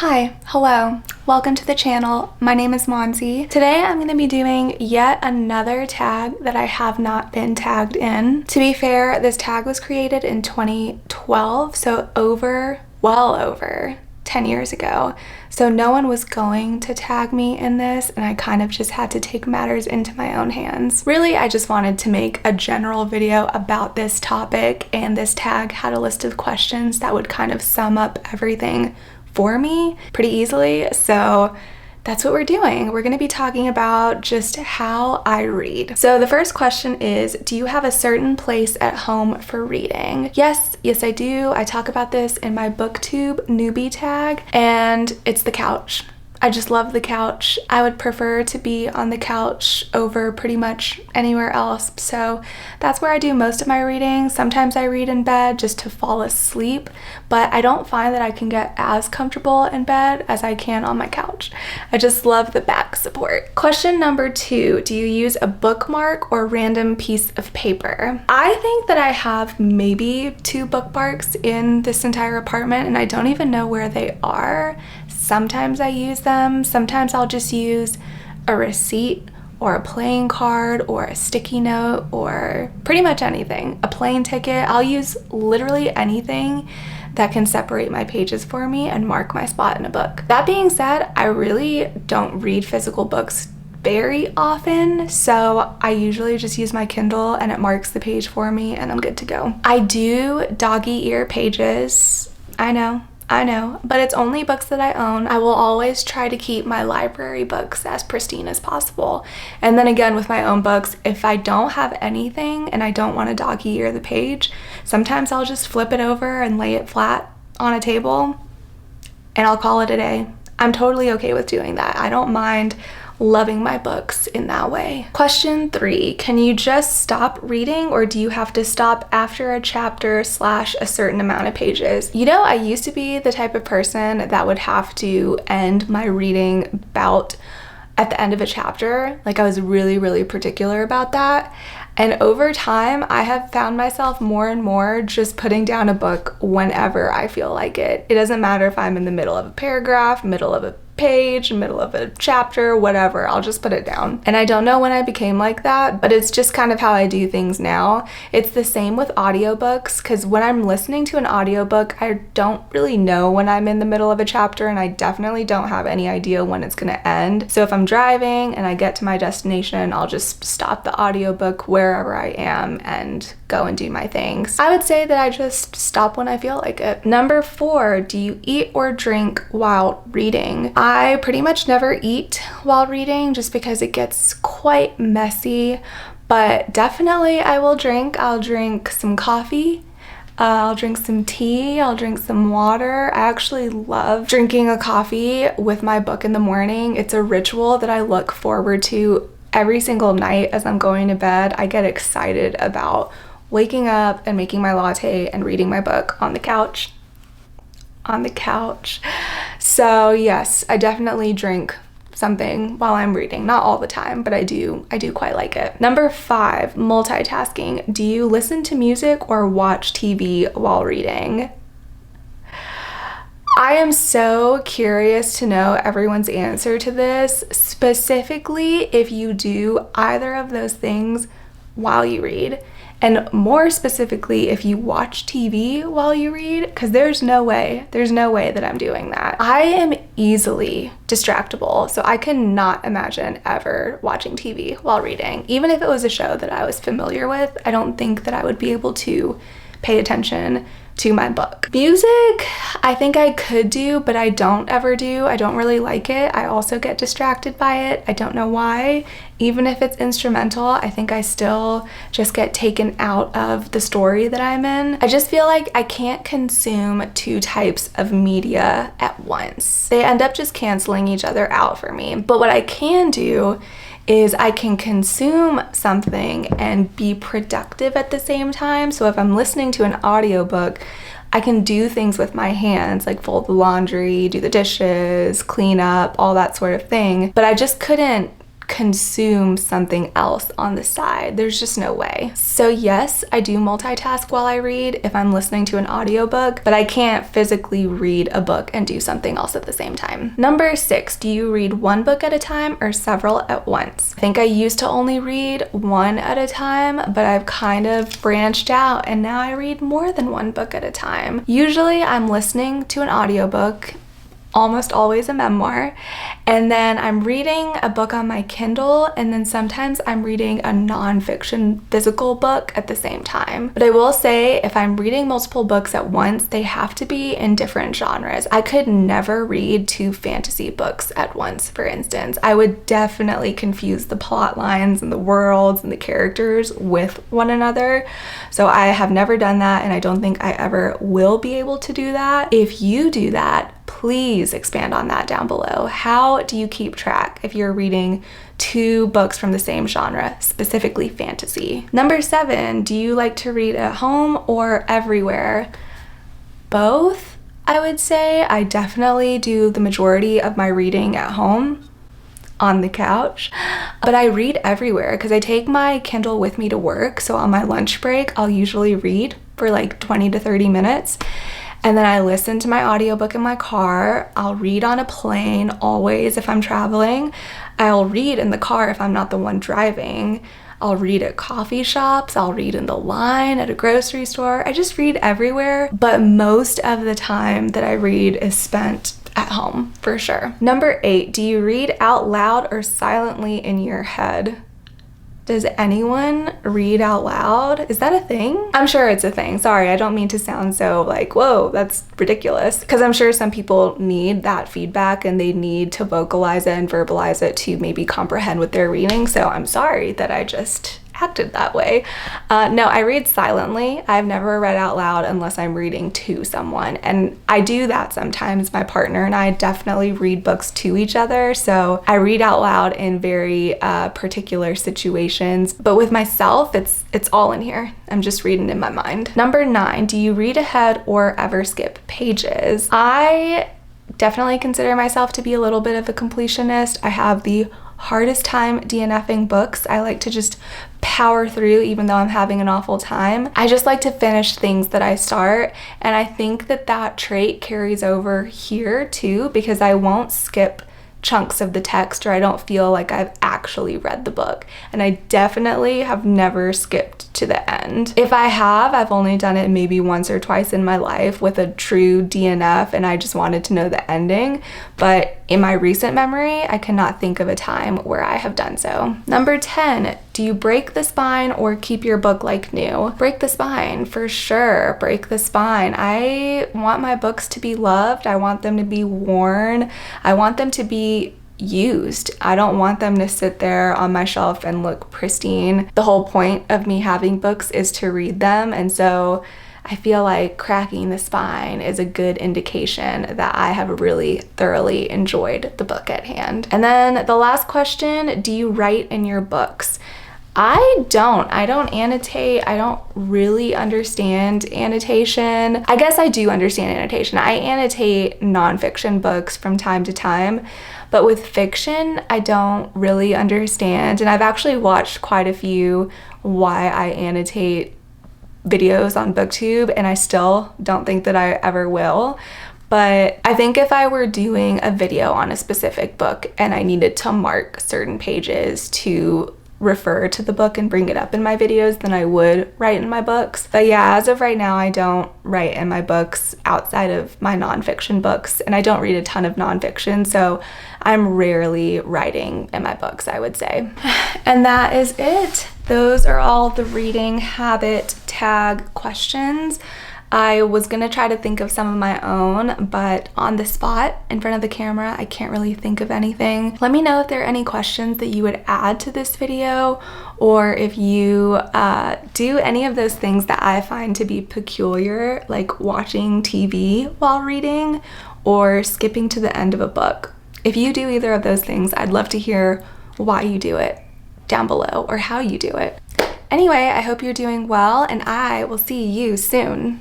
Hi, hello, welcome to the channel. My name is Monzi. Today I'm going to be doing yet another tag that I have not been tagged in. To be fair, this tag was created in 2012, so well over 10 years ago. So no one was going to tag me in this, and I kind of just had to take matters into my own hands. Really, I just wanted to make a general video about this topic, and this tag had a list of questions that would kind of sum up everything for me pretty easily. So that's what we're doing. We're going to be talking about just how I read. So the first question is, do you have a certain place at home for reading? Yes, I do. I talk about this in my booktube newbie tag, and it's the couch. I just love the couch. I would prefer to be on the couch over pretty much anywhere else. So that's where I do most of my reading. Sometimes I read in bed just to fall asleep, but I don't find that I can get as comfortable in bed as I can on my couch. I just love the back support. Question number 2, do you use a bookmark or random piece of paper? I think that I have maybe 2 bookmarks in this entire apartment, and I don't even know where they are. Sometimes I use them, sometimes I'll just use a receipt or a playing card or a sticky note or pretty much anything. A plane ticket. I'll use literally anything that can separate my pages for me and mark my spot in a book. That being said, I really don't read physical books very often, so I usually just use my Kindle and it marks the page for me and I'm good to go. I do doggy ear pages. I know, but it's only books that I own. I will always try to keep my library books as pristine as possible. And then again, with my own books, if I don't have anything and I don't want to doggy ear the page, sometimes I'll just flip it over and lay it flat on a table and I'll call it a day. I'm totally okay with doing that. I don't mind loving my books in that way. Question 3, can you just stop reading or do you have to stop after a chapter / a certain amount of pages? You know, I used to be the type of person that would have to end my reading bout at the end of a chapter. Like, I was really particular about that. And over time, I have found myself more and more just putting down a book whenever I feel like it. It doesn't matter if I'm in the middle of a paragraph, middle of a page, middle of a chapter, whatever, I'll just put it down. And I don't know when I became like that, but it's just kind of how I do things now. It's the same with audiobooks, because when I'm listening to an audiobook, I don't really know when I'm in the middle of a chapter, and I definitely don't have any idea when it's gonna end. So if I'm driving and I get to my destination, I'll just stop the audiobook wherever I am and go and do my things. I would say that I just stop when I feel like it. Number 4, do you eat or drink while reading? I pretty much never eat while reading just because it gets quite messy, but definitely I will drink. I'll drink some coffee, I'll drink some tea, I'll drink some water. I actually love drinking a coffee with my book in the morning. It's a ritual that I look forward to every single night as I'm going to bed. I get excited about waking up and making my latte and reading my book on the couch. So yes, I definitely drink something while I'm reading. Not all the time, but I do quite like it. Number 5, multitasking. Do you listen to music or watch TV while reading? I am so curious to know everyone's answer to this, specifically if you do either of those things while you read. And more specifically, if you watch TV while you read, because there's no way that I'm doing that. I am easily distractible, so I cannot imagine ever watching TV while reading. Even if it was a show that I was familiar with, I don't think that I would be able to pay attention to my book. Music, I think I could do, but I don't ever do. I don't really like it. I also get distracted by it. I don't know why. Even if it's instrumental, I think I still just get taken out of the story that I'm in. I just feel like I can't consume 2 types of media at once. They end up just canceling each other out for me. But what I can do is I can consume something and be productive at the same time. So if I'm listening to an audiobook, I can do things with my hands, like fold the laundry, do the dishes, clean up, all that sort of thing. But I just couldn't consume something else on the side. There's just no way. So yes, I do multitask while I read if I'm listening to an audiobook, but I can't physically read a book and do something else at the same time. Number 6, do you read one book at a time or several at once? I think I used to only read one at a time, but I've kind of branched out and now I read more than one book at a time. Usually I'm listening to an audiobook, almost always a memoir, and then I'm reading a book on my Kindle, and then sometimes I'm reading a nonfiction physical book at the same time. But I will say, if I'm reading multiple books at once, they have to be in different genres. I could never read 2 fantasy books at once, for instance. I would definitely confuse the plot lines and the worlds and the characters with one another. So I have never done that, and I don't think I ever will be able to do that. If you do that, please expand on that down below. How do you keep track if you're reading 2 books from the same genre, specifically fantasy? Number 7, do you like to read at home or everywhere? Both, I would say. I definitely do the majority of my reading at home on the couch, but I read everywhere because I take my Kindle with me to work. So on my lunch break, I'll usually read for like 20 to 30 minutes. And then I listen to my audiobook in my car. I'll read on a plane always if I'm traveling. I'll read in the car if I'm not the one driving. I'll read at coffee shops. I'll read in the line at a grocery store. I just read everywhere, but most of the time that I read is spent at home for sure. Number 8, do you read out loud or silently in your head? Does anyone read out loud? Is that a thing? I'm sure it's a thing. Sorry, I don't mean to sound so like, whoa, that's ridiculous. Because I'm sure some people need that feedback and they need to vocalize it and verbalize it to maybe comprehend what they're reading. So I'm sorry that I just acted that way. No, I read silently. I've never read out loud unless I'm reading to someone. And I do that sometimes. My partner and I definitely read books to each other. So I read out loud in very particular situations. But with myself, it's all in here. I'm just reading in my mind. Number 9, do you read ahead or ever skip pages? I definitely consider myself to be a little bit of a completionist. I have the hardest time DNFing books. I like to just power through even though I'm having an awful time. I just like to finish things that I start, and I think that trait carries over here too, because I won't skip chunks of the text or I don't feel like I've actually read the book. And I definitely have never skipped to the end. If I have, I've only done it maybe once or twice in my life with a true DNF and I just wanted to know the ending. But in my recent memory, I cannot think of a time where I have done so. Number 10, do you break the spine or keep your book like new? Break the spine, for sure. Break the spine. I want my books to be loved. I want them to be worn. I want them to be used. I don't want them to sit there on my shelf and look pristine. The whole point of me having books is to read them, and so I feel like cracking the spine is a good indication that I have really thoroughly enjoyed the book at hand. And then the last question, do you write in your books? I don't annotate. I don't really understand annotation. I guess I do understand annotation. I annotate nonfiction books from time to time, but with fiction, I don't really understand. And I've actually watched quite a few why I annotate videos on BookTube, and I still don't think that I ever will. But I think if I were doing a video on a specific book and I needed to mark certain pages to refer to the book and bring it up in my videos, then I would write in my books. But yeah, as of right now, I don't write in my books outside of my nonfiction books, and I don't read a ton of nonfiction, so I'm rarely writing in my books, I would say. And that is it. Those are all the reading habit tag questions. I was gonna try to think of some of my own, but on the spot in front of the camera, I can't really think of anything. Let me know if there are any questions that you would add to this video, or if you do any of those things that I find to be peculiar, like watching TV while reading or skipping to the end of a book. If you do either of those things, I'd love to hear why you do it down below or how you do it. Anyway, I hope you're doing well, and I will see you soon.